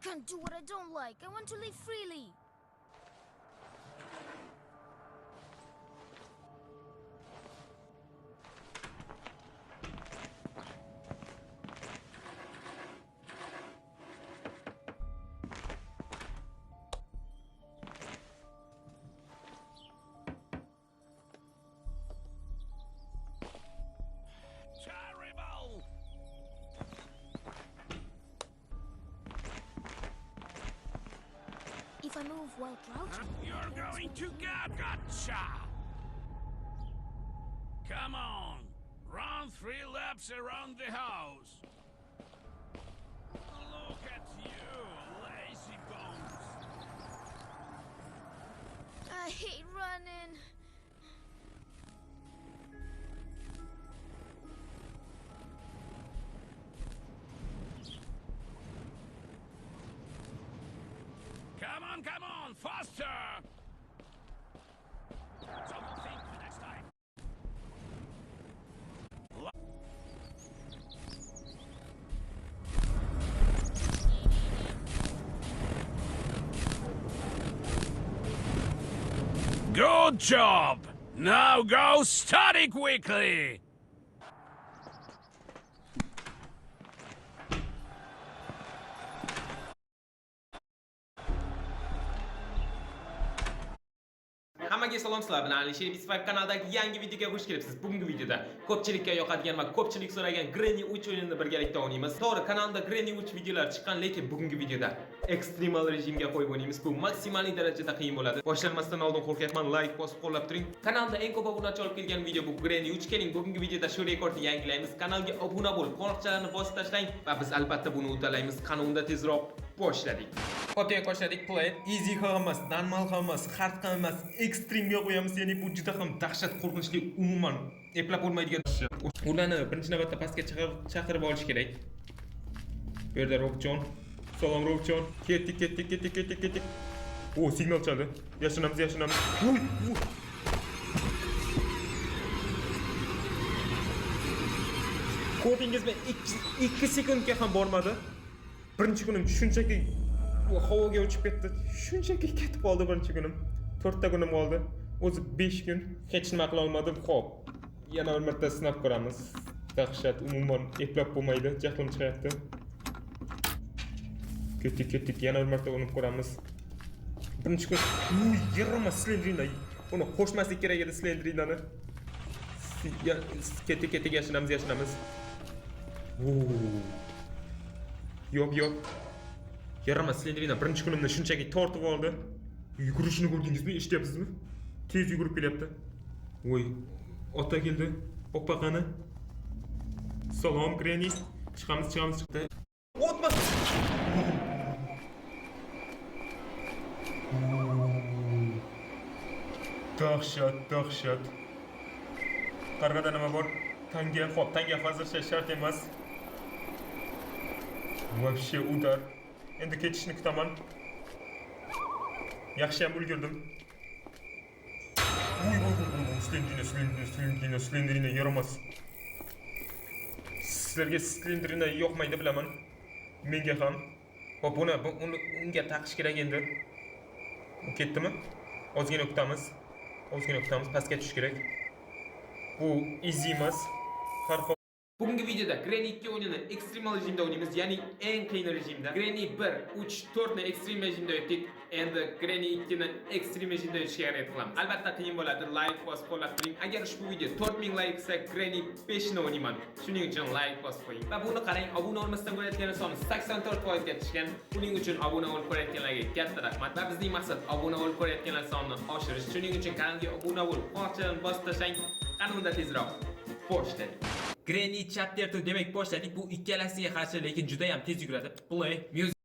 can't do what I don't like. I want to live freely. Terrible! If I move while crouching, You're going to get gotcha! Come on, run 3 laps around the house. Look at you, lazy bones. I hate running. Come on, faster! Don't think for next time. Good job! Now go study quickly! Hammaga salomlar bilan Alisher Bisfak kanalidagi yangi videoga xush kelibsiz. Bugungi videoda ko'pchilikka yoqadigan va ko'pchilik so'ragan Granny 3 o'yinini birgalikda o'ynaymiz. To'g'ri, kanalda Granny 3 videolar chiqqan, lekin bugungi videoda ekstremal rejimga qo'yib o'ynaymiz. Bu maksimal darajada qiyin bo'ladi. Boshlanmasdan oldin qo'rqyapman, like bosib qo'llab turing. Kanalda eng ko'p obunachi olib kelgan video bu Granny 3. Keling, bugungi videoda shu rekordni yangilaymiz. Kanalga obuna bo'lib, qo'ng'iroqchalarni bosib tashlang va biz albatta buni uddalaymiz. Qani unda tezroq boshladik. Xo'p, boshladik. Play easy emas, normal emas, hard emas, extreme ga qo'yamiz. Ya'ni bu juda ham dahshat, qo'rqinchli, umuman eplab bo'lmaydigan. Ularni birinchi navbatda pastga chaqirib olish kerak. Bu yerda Robjon. Salom Robjon. Ketdik. O, signal chaldi. Yashinamiz. Ko'rdingizmi? 2 sekundga ham bormadi. Birinchi kunim shunchaki havoga uchib ketdi. Shunchaki ketib qoldi birinchi kunim. 4 ta kunim qoldi. O'zi 5 kun hech nima qila olmadim. Xo'p, yana bir marta sinab ko'ramiz. Dahshat, umuman eplab bo'lmaydi. Jahlim chiqyapti. Ketdik. Yana bir marta urinib ko'ramiz. Birinchi kun yig'irma slendrina. Uni qo'shmaslik kerak edi slendrinani. Ketdik, yashinamiz. Yo'q. Yarama slendrina birinchi kunimda shunchaki tortib oldi. Yugurishini ko'rdingizmi? Eshityapsizmi? Tez yugurib kelyapti. Voy, ota keldi. Oppa qani. Salom Granny. Chiqamiz chiqdi. O'tma. Dahshat. Qarg'ada nima bor? Tanga hozircha shart emas. Вообще udar. Endi ketishni kutaman. Yaxshi ham ulgurdim. Slendrina yaramas. Sizlarga slendrina yoqmaydi bilaman. Menga ham. Xo'p, buni unga taqish kerak endi. U ketdimi? Ozgina kutamiz. Pastga tushish kerak. Bu easy emas. Bugungi videoda Granny 2 o'yinini ekstremal rejimda o'ynaymiz, ya'ni eng qiyin rejimda. Granny 1, 3, 4 ni ekstrem rejimda o'tdik. Endi Granny 2 ni ekstrem rejimda o'tishga harakat qilamiz. Albatta qiyin bo'ladi. Like bosib qo'llab turing. Agar ushbu video 4000 like bo'lsa, Granny 5 ni o'ynayman. Shuning uchun like bosib qo'ying. Va buni qarang, obuna olmasdan ko'rayotganlar soni 84% ga tushgan. Buning uchun obuna bo'lib ko'rayotganlarga katta rahmat. Va bizning maqsad obuna bo'lib ko'rayotganlar sonini oshirish. Shuning uchun kanalga obuna bo'lib, qo'ng'iroqchani bosib tashlang. Qani unda tezroq boshladik. Granny chapter 2 demak boshladik. Bu ikkalasiga qarshi, lekin juda ham tez yuguradi. Play music.